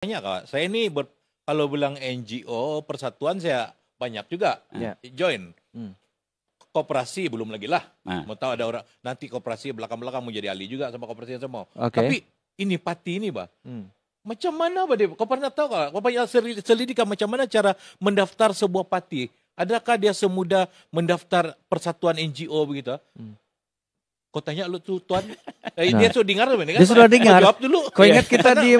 Banyak Kak, saya ini kalau bilang NGO, persatuan saya banyak juga join. Koperasi belum lagi lah. Mau tahu ada orang, nanti koperasi belakang-belakang mau jadi ahli juga sama koperasi yang semua. Tapi ini parti ini, Bah. Macam mana, Bah, dia? Kau pernah tahu Kak? Kau pernah selidiki macam mana cara mendaftar sebuah parti? Adakah dia semudah mendaftar persatuan NGO begitu? Kau tanya lu tuh Tuan, dia sudah dengar kan? Dia sudah dengar. Jawab dulu. Kau ingat kita di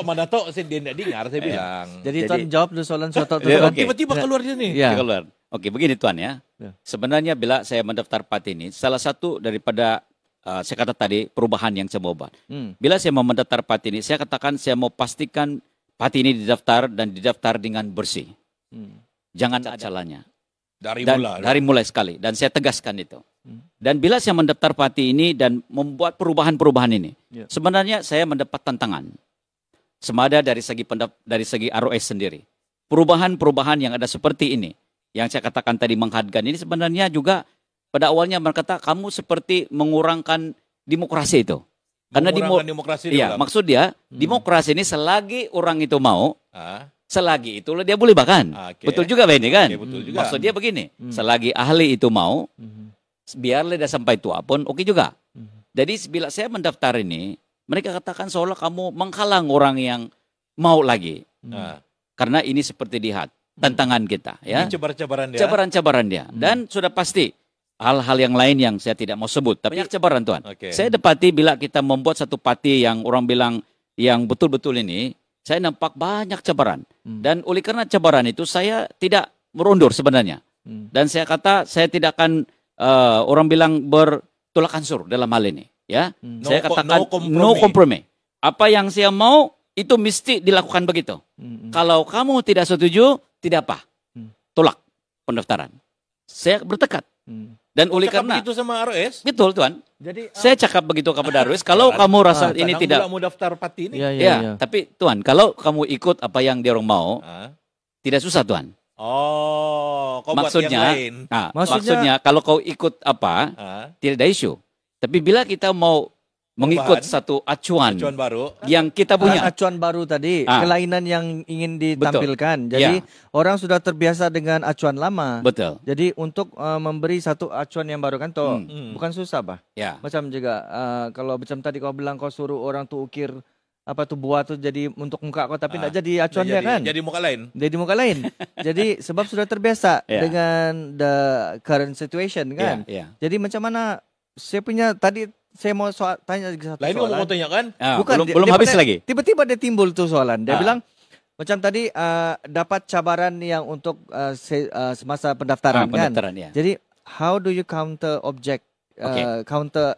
mana tahu dia tidak dengar, saya bilang. Jadi Tuan jawab dulu soalan soto. Tiba-tiba keluar dia nih. Keluar. Oke, begini Tuan ya. Sebenarnya bila saya mendaftar parti ini, salah satu daripada saya kata tadi perubahan yang saya mau buat. Bila saya mau mendaftar parti ini, saya katakan saya mau pastikan parti ini didaftar dan didaftar dengan bersih. Jangan ada calanya. Dari mulai sekali. Dan saya tegaskan itu. Dan bila saya mendaftar parti ini dan membuat perubahan-perubahan ini, sebenarnya saya mendapat tantangan. Semada dari segi ROS sendiri. Perubahan-perubahan yang ada seperti ini, yang saya katakan tadi menghadgan ini sebenarnya juga pada awalnya mereka kata kamu seperti mengurangkan demokrasi itu. Karena demokrasi maksud dia demokrasi ini selagi orang itu mau, selagi itu dia boleh bahkan. Betul juga Pak ini kan? Betul juga. Maksud dia begini, selagi ahli itu mau, biarlah dia sampai tua pun oke juga. Jadi bila saya mendaftar ini, mereka katakan seolah kamu menghalang orang yang mau lagi. Karena ini seperti lihat tantangan kita. Ya. Ini cabaran-cabaran dia. Cabaran-cabaran dia. Dan sudah pasti hal-hal yang lain yang saya tidak mau sebut. Tapi cabaran Tuan. Saya dapati bila kita membuat satu parti yang orang bilang yang betul-betul ini, saya nampak banyak cabaran. Dan oleh karena cabaran itu saya tidak merundur sebenarnya. Dan saya kata saya tidak akan orang bilang bertolak ansur dalam hal ini, ya. Saya katakan no kompromi. Apa yang saya mau itu mesti dilakukan begitu. Kalau kamu tidak setuju, tidak apa, tolak pendaftaran. Saya bertekad. Dan oleh karena itu sama ROS, betul Tuan. Jadi saya cakap begitu kepada ROS. Kalau kamu rasa ini tidak mau daftar parti ini, tapi Tuan, kalau kamu ikut apa yang dia orang mau, tidak susah Tuan. Maksudnya, maksudnya kalau kau ikut apa, tidak ada isu. Tapi bila kita mau mengikut satu acuan baru, yang kita punya. Acuan baru tadi, kelainan yang ingin ditampilkan. Jadi orang sudah terbiasa dengan acuan lama. Betul. Jadi untuk memberi satu acuan yang baru kan, toh bukan susah Bah. Macam juga kalau macam tadi kau bilang kau suruh orang tuh ukir apa tuh buat tuh jadi untuk muka kau tapi tidak jadi acuannya kan? Jadi muka lain. Jadi muka lain. Jadi sebab sudah terbiasa dengan the current situation kan. Jadi macam mana saya punya tadi saya mau tanya lagi satu soalan. Lain mau tanya kan? Bukan, belum habis lagi. Tiba-tiba dia timbul tuh soalan. Dia bilang macam tadi dapat cabaran yang untuk semasa pendaftaran kan. Jadi how do you counter object?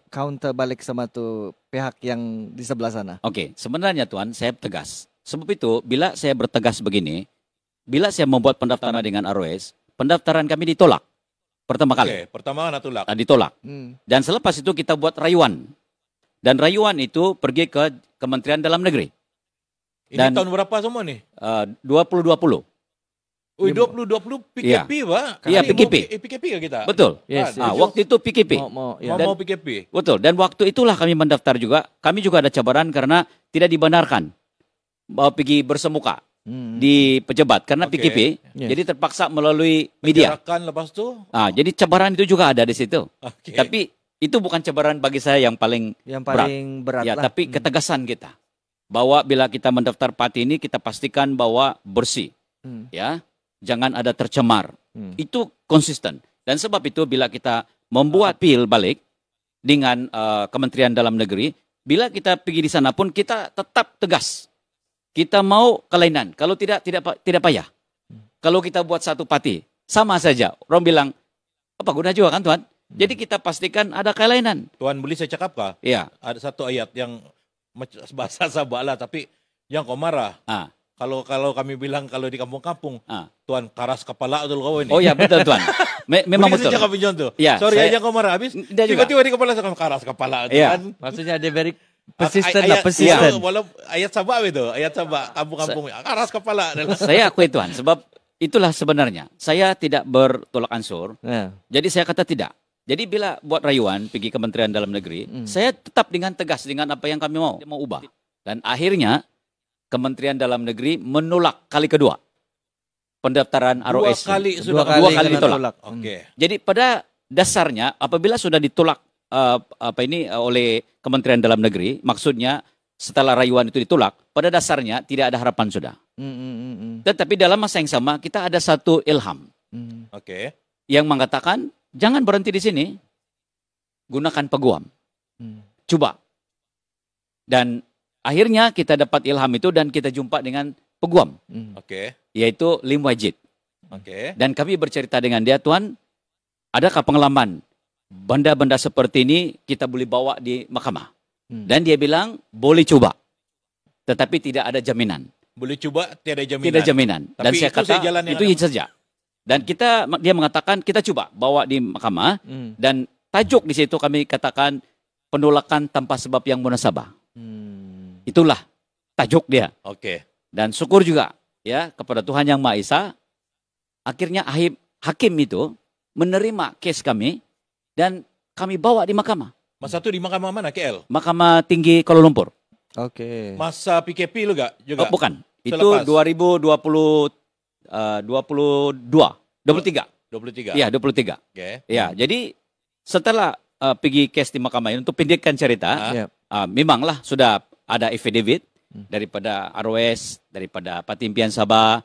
Counter balik sama tuh pihak yang di sebelah sana. Sebenarnya Tuan, saya tegas. Sebab itu, bila saya bertegas begini, bila saya membuat pendaftaran dengan ROS, pendaftaran kami ditolak. Pertama kali. Pertama ditolak. Ditolak. Dan selepas itu kita buat rayuan. Dan rayuan itu pergi ke Kementerian Dalam Negeri. Ini tahun berapa semua nih? 2020. 2020 PKP, Pak. Iya, PKP. PKP kan kita? Betul. Waktu itu PKP. Mau PKP. Betul. Dan waktu itulah kami mendaftar juga. Kami juga ada cabaran karena tidak dibenarkan pergi bersemuka di pejabat karena PKP. Jadi terpaksa melalui media. Lepas tu. Jadi cabaran itu juga ada di situ. Tapi itu bukan cabaran bagi saya yang paling berat lah. Tapi ketegasan kita bahwa bila kita mendaftar parti ini kita pastikan bahwa bersih. Ya. Jangan ada tercemar. Itu konsisten. Dan sebab itu bila kita membuat appeal balik dengan Kementerian Dalam Negeri, bila kita pergi di sana pun kita tetap tegas. Kita mau kelainan. Kalau tidak payah. Kalau kita buat satu parti, sama saja. Orang bilang, apa guna juga kan Tuan? Jadi kita pastikan ada kelainan. Tuan boleh saya cakap kah? Iya. Ada satu ayat yang bahasa Sabah lah, tapi yang kau marah. Kalau kami bilang kalau di kampung-kampung, Tuan karas kepala betul kau ini. Oh ya betul Tuan. Memang betul. Saya cakap contoh. Sorry aja kau marah habis. Tiba-tiba di kepala saya karas kepala. Kan? Maksudnya dia very persistent. Walau ayat Sabah itu, ayat Sabah kampung-kampung karas kepala. Saya akui Tuan, sebab itulah sebenarnya. Saya tidak bertolak ansur. Jadi saya kata tidak. Jadi bila buat rayuan pergi Kementerian Dalam Negeri, saya tetap dengan tegas dengan apa yang kami mau ubah. Dan akhirnya Kementerian Dalam Negeri menolak kali kedua pendaftaran ROS. Dua kali ditolak. Jadi pada dasarnya apabila sudah ditolak oleh Kementerian Dalam Negeri, maksudnya setelah rayuan itu ditolak, pada dasarnya tidak ada harapan sudah. Tetapi dalam masa yang sama kita ada satu ilham. Yang mengatakan jangan berhenti di sini, gunakan peguam. Coba. Dan akhirnya kita dapat ilham itu dan kita jumpa dengan peguam. Yaitu Lim Wajid. Dan kami bercerita dengan dia, Tuan, adakah pengalaman benda-benda seperti ini kita boleh bawa di mahkamah? Dan dia bilang boleh coba, tetapi tidak ada jaminan. Boleh coba, tidak ada jaminan. Tidak jaminan. Dan tapi saya kata itu saja. Dan dia mengatakan kita coba bawa di mahkamah dan tajuk di situ kami katakan penolakan tanpa sebab yang munasabah. Itulah tajuk dia. Dan syukur juga ya kepada Tuhan Yang Maha Esa, akhirnya hakim itu menerima kes kami dan kami bawa di mahkamah. Masa itu di mahkamah mana, KL? Mahkamah Tinggi Kuala Lumpur. Masa PKP lu gak? Juga? Bukan. Itu 2023. Iya, 23. Ya, jadi setelah pergi kes di mahkamah ini untuk pendekkan cerita, memanglah sudah ada affidavit daripada ROS, daripada Patimpian Sabah,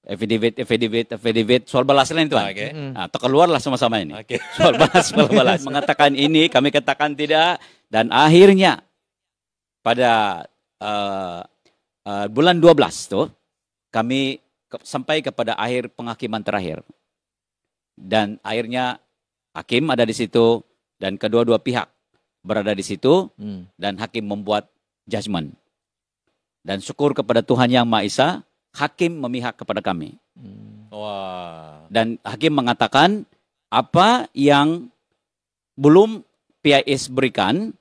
affidavit soal balas lain Tuan. Terkeluarlah sama-sama ini. Soal balas mengatakan ini, kami katakan tidak, dan akhirnya pada bulan 12 tuh kami sampai kepada akhir penghakiman terakhir. Dan akhirnya hakim ada di situ dan kedua-dua pihak berada di situ dan hakim membuat judgement. Dan syukur kepada Tuhan Yang Maha Esa, hakim memihak kepada kami. Dan hakim mengatakan apa yang belum PIS berikan,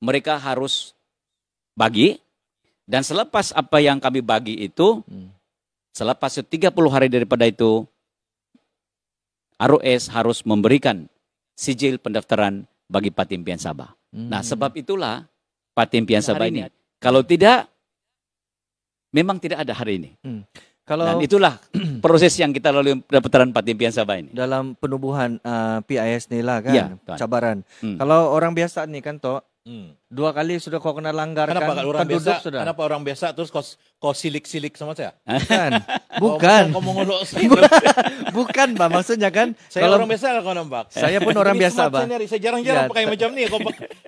mereka harus bagi. Dan selepas apa yang kami bagi itu, selepas 30 hari daripada itu, ROS harus memberikan sijil pendaftaran bagi Patimpian Sabah. Nah, sebab itulah Patimpian Sabah ini. Kalau tidak, memang tidak ada hari ini. Dan itulah proses yang kita lalui pendaftaran Patimpian Sabah ini. Dalam penubuhan PIS ni lah kan, cabaran. Kalau orang biasa nih kan toh, 2 kali sudah kau kena langgar kan, penduduk sudah. Kenapa orang biasa terus kau silik-silik sama saya? Bukan. Kau mengolok Bukan, Pak. Maksudnya kan. Saya orang biasa kau nampak. Saya pun orang biasa, Pak. Saya jarang-jarang pakai macam ni.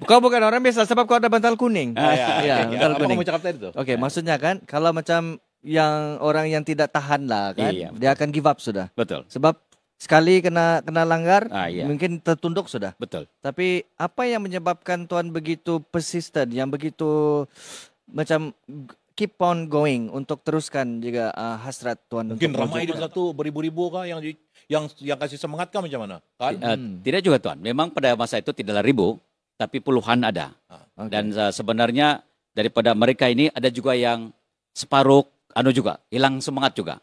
Kau bukan orang biasa sebab kau ada bantal kuning. Bantal kuning. Apa mau cakap tadi tu? Okey, maksudnya kan kalau macam yang orang yang tidak tahan lah kan, dia akan give up sudah. Betul. Sebab sekali kena langgar, mungkin tertunduk sudah. Betul. Tapi apa yang menyebabkan Tuan begitu persisten, yang begitu macam keep on going untuk teruskan juga hasrat Tuan? Mungkin ramai di satu beribu-ribu kah yang kasih semangat kah macam mana? Kan? Tidak juga Tuan. Memang pada masa itu tidaklah ribu, tapi puluhan ada. Dan sebenarnya daripada mereka ini ada juga yang separuh juga hilang semangat juga.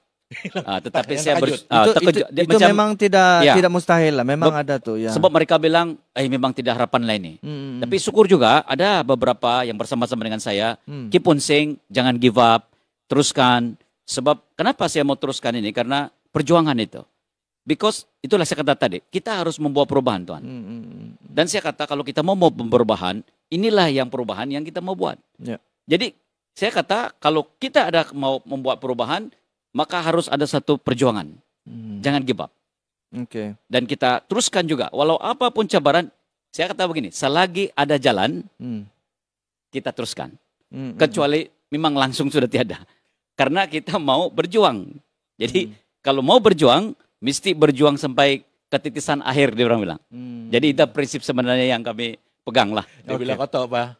Tetapi saya terkejut. Itu macam, memang tidak mustahil lah. Memang ada tuh. Ya. Sebab mereka bilang, memang tidak harapan lain nih. Tapi syukur juga ada beberapa yang bersama-sama dengan saya. Keep on saying, jangan give up, teruskan. Sebab kenapa saya mau teruskan ini? Karena perjuangan itu. Because itulah saya kata tadi, kita harus membawa perubahan Tuhan. Dan saya kata kalau kita mau perubahan, inilah yang perubahan yang kita mau buat. Jadi saya kata kalau kita ada mau membuat perubahan, maka harus ada satu perjuangan. Jangan give up. Dan kita teruskan juga. Walau apapun cabaran, saya kata begini, selagi ada jalan, kita teruskan. Kecuali memang langsung sudah tiada. Karena kita mau berjuang. Jadi kalau mau berjuang, mesti berjuang sampai ketitisan akhir, dia orang bilang. Jadi itu prinsip sebenarnya yang kami pegang lah. Dia bilang kata apa?